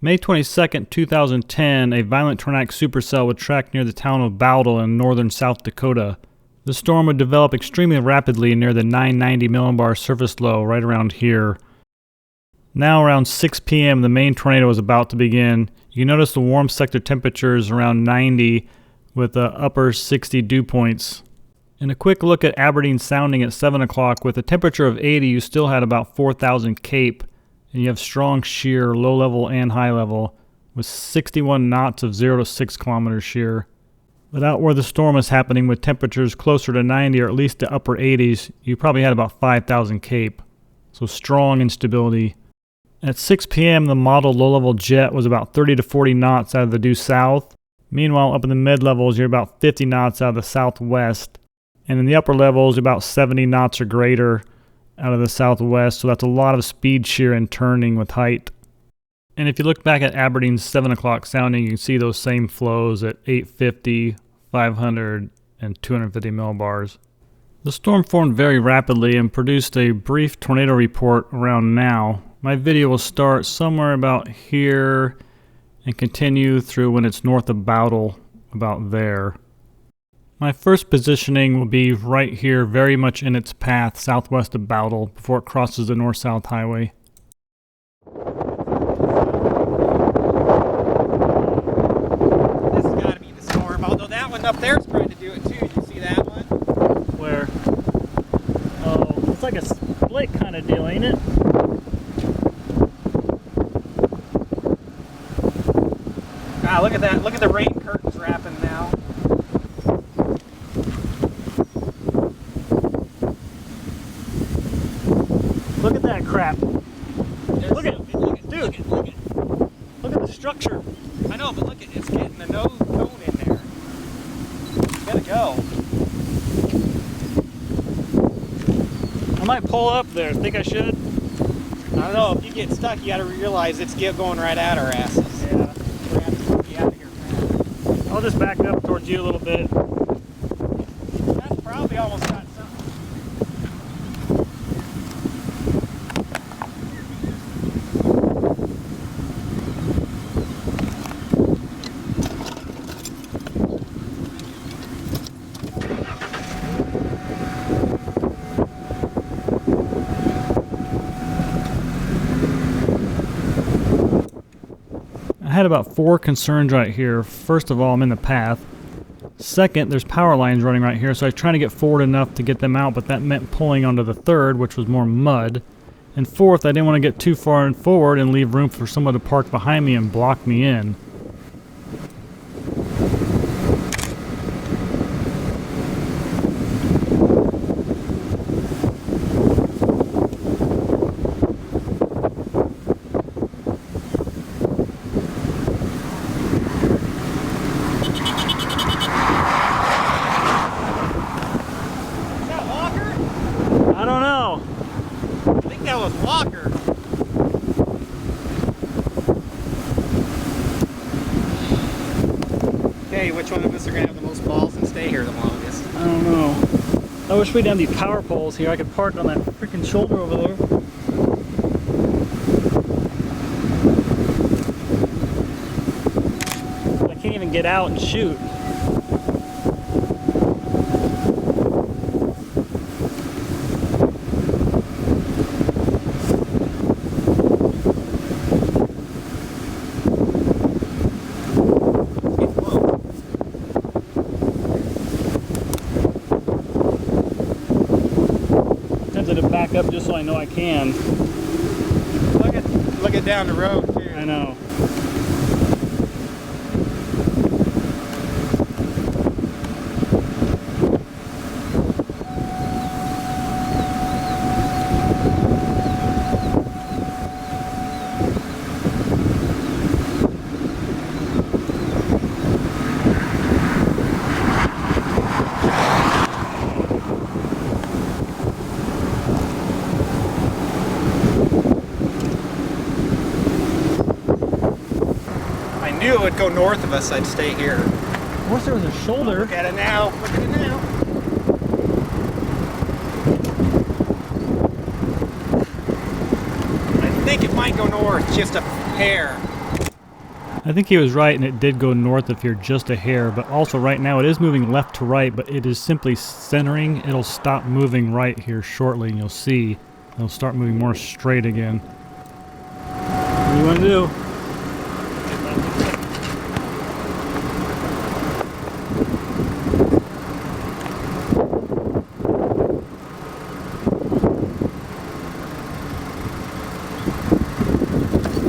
May 22nd, 2010, a violent tornadic supercell would track near the town of Bowdle in northern South Dakota. The storm would develop extremely rapidly near the 990 millibar surface low right around here. Now around 6 p.m. the main tornado is about to begin. You can notice the warm sector temperatures around 90 with the upper 60 dew points. And a quick look at Aberdeen sounding at 7 o'clock. With a temperature of 80, you still had about 4,000 cape. And you have strong shear, low level and high level, with 61 knots of 0 to 6 kilometers shear. But out where the storm is happening with temperatures closer to 90 or at least the upper 80s, you probably had about 5,000 cape. So strong instability. At 6 p.m. the model low-level jet was about 30 to 40 knots out of the due south. Meanwhile, up in the mid-levels, you're about 50 knots out of the southwest. And in the upper levels, about 70 knots or greater out of the southwest, so that's a lot of speed shear and turning with height. And if you look back at Aberdeen's 7 o'clock sounding, you can see those same flows at 850, 500, and 250 millibars. The storm formed very rapidly and produced a brief tornado report around now. My video will start somewhere about here and continue through when it's north of Bowdle, about there. My first positioning will be right here, very much in its path southwest of Bowdle before it crosses the north-south highway. This has got to be the storm, although that one up there is trying to do it too. Did you see that one? Where? Oh, it's like a split kind of deal, ain't it? Ah, look at that. Look at the rain curtains wrapping now. Look at that crap. Look at Look at the structure. I know, but look at it's getting the nose cone in there. Gotta go. I might pull up there. Think I should? I don't know. If you get stuck, you gotta realize it's going right at our asses. Yeah. We're gonna have to get out of here, man. I'll just back up towards you a little bit. That's probably almost got something. I had about 4 concerns right here. First of all, I'm in the path. Second, there's power lines running right here, so I was trying to get forward enough to get them out, but that meant pulling onto the third, which was more mud. And fourth, I didn't want to get too far forward and leave room for someone to park behind me and block me in. I don't know. I think that was Walker. Okay, which one of us are going to have the most balls and stay here the longest? I don't know. I wish we'd have these power poles here. I could park on that freaking shoulder over there. I can't even get out and shoot. To back up just so I know I can. Look at down the road too. I know. Knew it would go north of us, I'd stay here. Of course there was a shoulder. Look at it now. Look at it now. I think it might go north, just a hair. I think he was right, and it did go north if you're just a hair, but also right now it is moving left to right, but it is simply centering. It'll stop moving right here shortly, and you'll see it'll start moving more straight again. What do you want to do?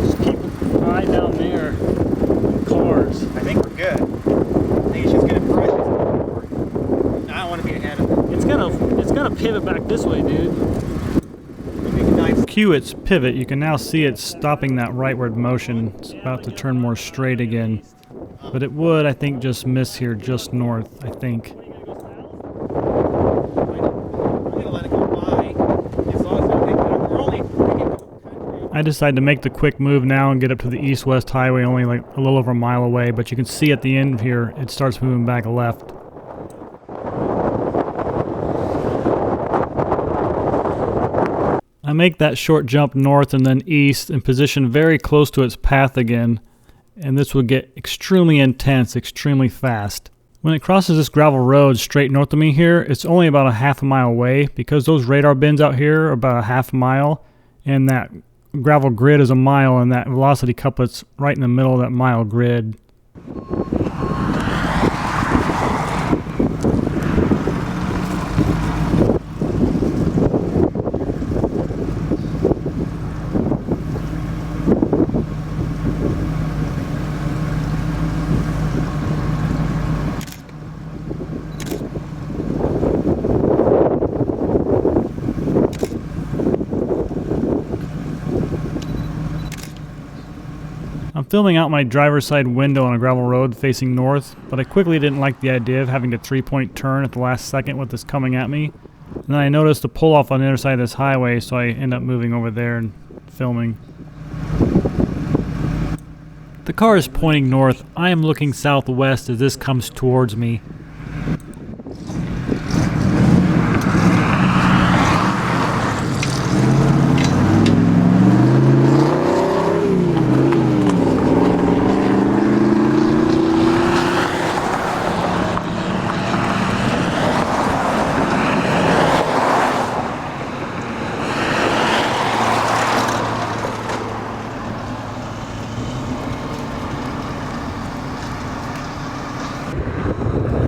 Just keep an eye down there. Cars. I think we're good. I think it's just gonna brush us forward. I don't want to be ahead of it. It's gonna pivot back this way, dude. Cue its pivot. You can now see it stopping that rightward motion. It's about to turn more straight again. But it would, I think, just miss here just north, I think. I decided to make the quick move now and get up to the east-west highway, only like a little over a mile away, but you can see at the end here it starts moving back left. I make that short jump north and then east and position very close to its path again, and this will get extremely intense, extremely fast. When it crosses this gravel road straight north of me here, it's only about a half a mile away because those radar bins out here are about a half mile, and that gravel grid is a mile, and that velocity couplet's right in the middle of that mile grid. I'm filming out my driver's side window on a gravel road facing north, but I quickly didn't like the idea of having to three-point turn at the last second with this coming at me. And then I noticed a pull-off on the other side of this highway, so I end up moving over there and filming. The car is pointing north. I am looking southwest as this comes towards me.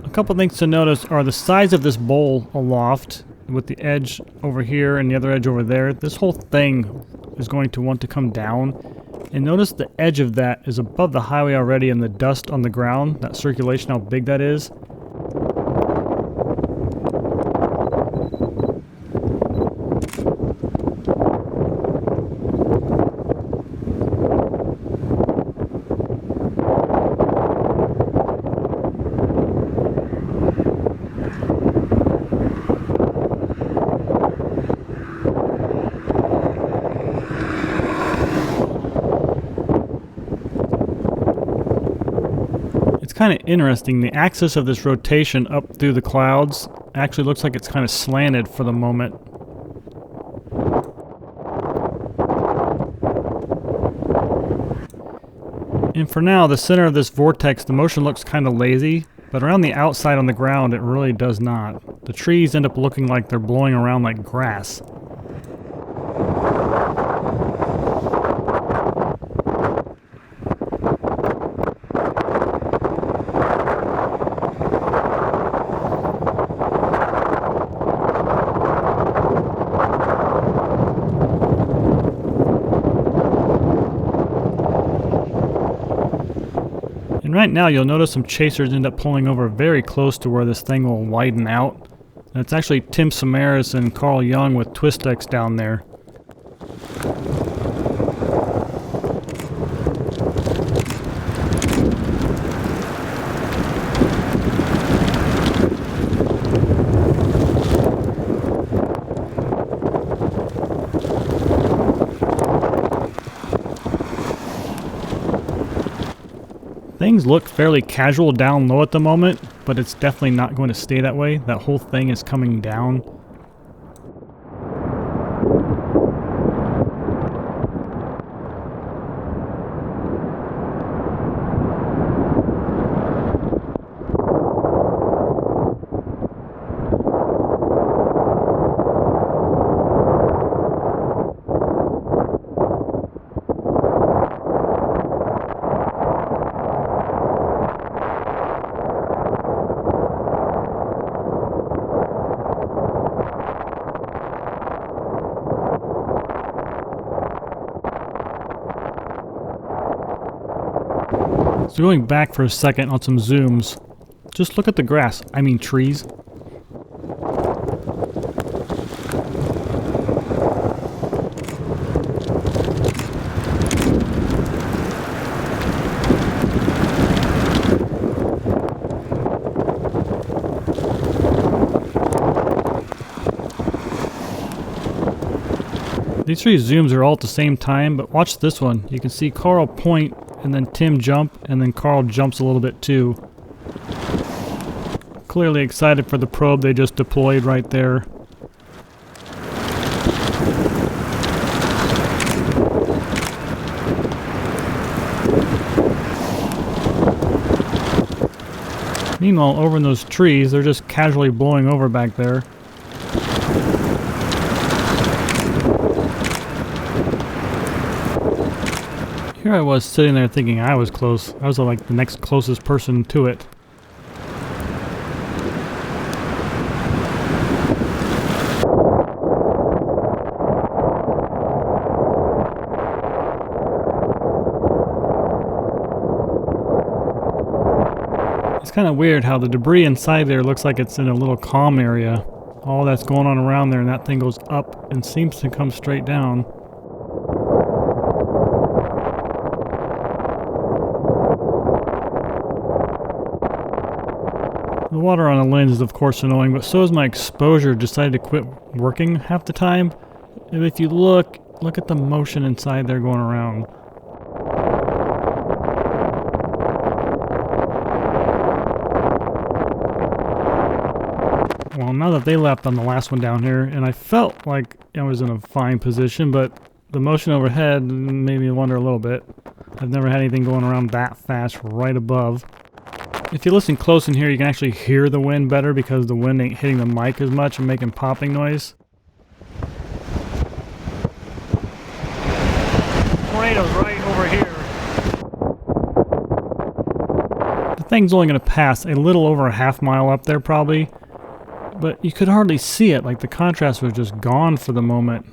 A couple things to notice are the size of this bowl aloft with the edge over here and the other edge over there. This whole thing is going to want to come down. And notice the edge of that is above the highway already, and the dust on the ground, that circulation, how big that is. Kind of interesting. The axis of this rotation up through the clouds actually looks like it's kind of slanted for the moment. And for now, the center of this vortex, the motion looks kind of lazy, but around the outside on the ground, it really does not. The trees end up looking like they're blowing around like grass. And right now you'll notice some chasers end up pulling over very close to where this thing will widen out. And it's actually Tim Samaras and Carl Young with Twistex down there. Things look fairly casual down low at the moment, but it's definitely not going to stay that way. That whole thing is coming down. So going back for a second on some zooms, just look at the grass, I mean trees. These three zooms are all at the same time, but watch this one. You can see Carl point, and then Tim jump, and then Carl jumps a little bit too. Clearly excited for the probe they just deployed right there. Meanwhile, over in those trees, they're just casually blowing over back there. Here I was sitting there thinking I was close. I was like the next closest person to it. It's kind of weird how the debris inside there looks like it's in a little calm area. All that's going on around there, and that thing goes up and seems to come straight down. The water on the lens is of course annoying, but so is my exposure decided to quit working half the time. And if you look at the motion inside there going around. Well, now that they left on the last one down here, and I felt like I was in a fine position, but the motion overhead made me wonder a little bit. I've never had anything going around that fast right above. If you listen close in here, you can actually hear the wind better because the wind ain't hitting the mic as much and making popping noise. Tornado's right over here. The thing's only going to pass a little over a half mile up there probably, but you could hardly see it, like the contrast was just gone for the moment.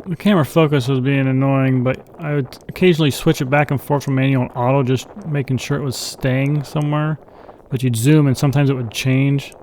The camera focus was being annoying, but I would occasionally switch it back and forth from manual and auto, just making sure it was staying somewhere. But you'd zoom and sometimes it would change.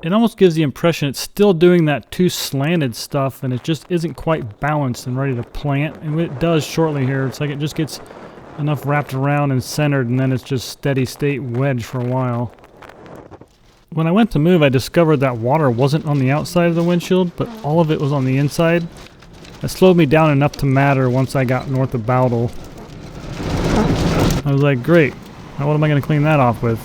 It almost gives the impression it's still doing that too slanted stuff and it just isn't quite balanced and ready to plant. And it does shortly here. It's like it just gets enough wrapped around and centered and then it's just steady state wedge for a while. When I went to move, I discovered that water wasn't on the outside of the windshield, but all of it was on the inside. That slowed me down enough to matter once I got north of Bowdle. I was like, great, now what am I going to clean that off with?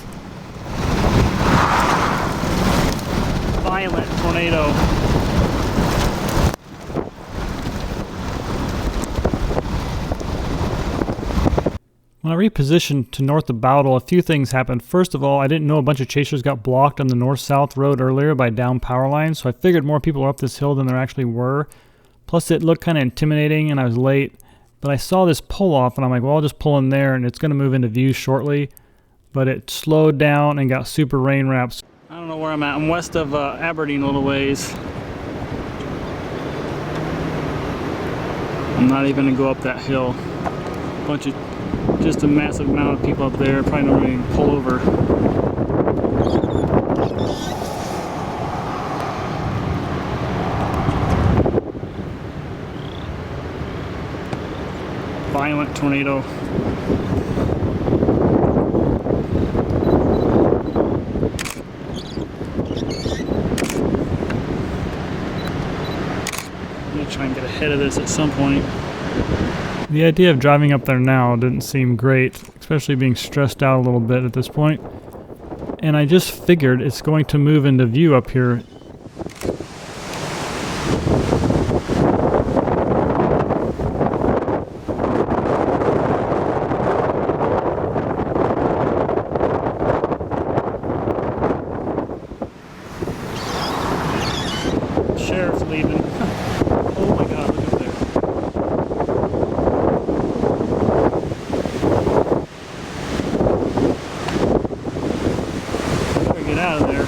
Violent tornado. When I repositioned to north of Bowdle, a few things happened. First of all, I didn't know a bunch of chasers got blocked on the north-south road earlier by down power lines, so I figured more people were up this hill than there actually were. Plus it looked kind of intimidating and I was late. But I saw this pull off and I'm like, well, I'll just pull in there and it's going to move into view shortly. But it slowed down and got super rain wraps. I don't know where I'm at. I'm west of Aberdeen a little ways. I'm not even going to go up that hill. Just a massive amount of people up there. Probably not even pull over. Violent tornado. I'm gonna try and get ahead of this at some point. The idea of driving up there now didn't seem great, especially being stressed out a little bit at this point. And I just figured it's going to move into view up here. Sheriff's leaving. Oh my god, look up there. Better get out of there.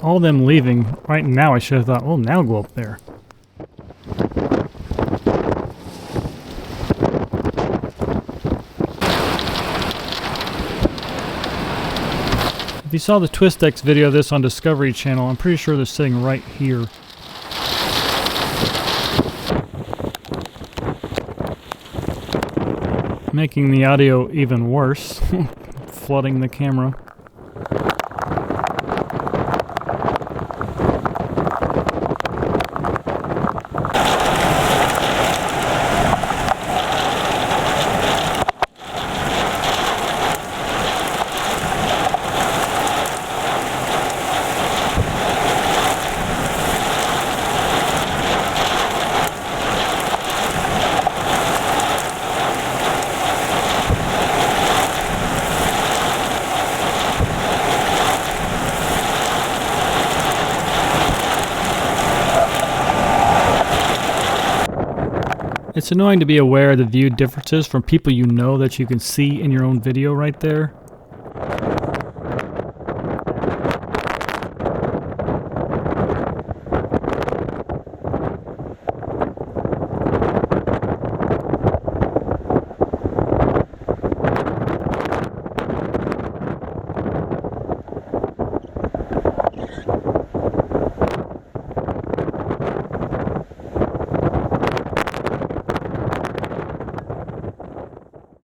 All them leaving, right now I should have thought, oh, now go up there. If you saw the Twistex video of this on Discovery Channel, I'm pretty sure they're sitting right here. Making the audio even worse, flooding the camera. It's annoying to be aware of the view differences from people you know that you can see in your own video right there.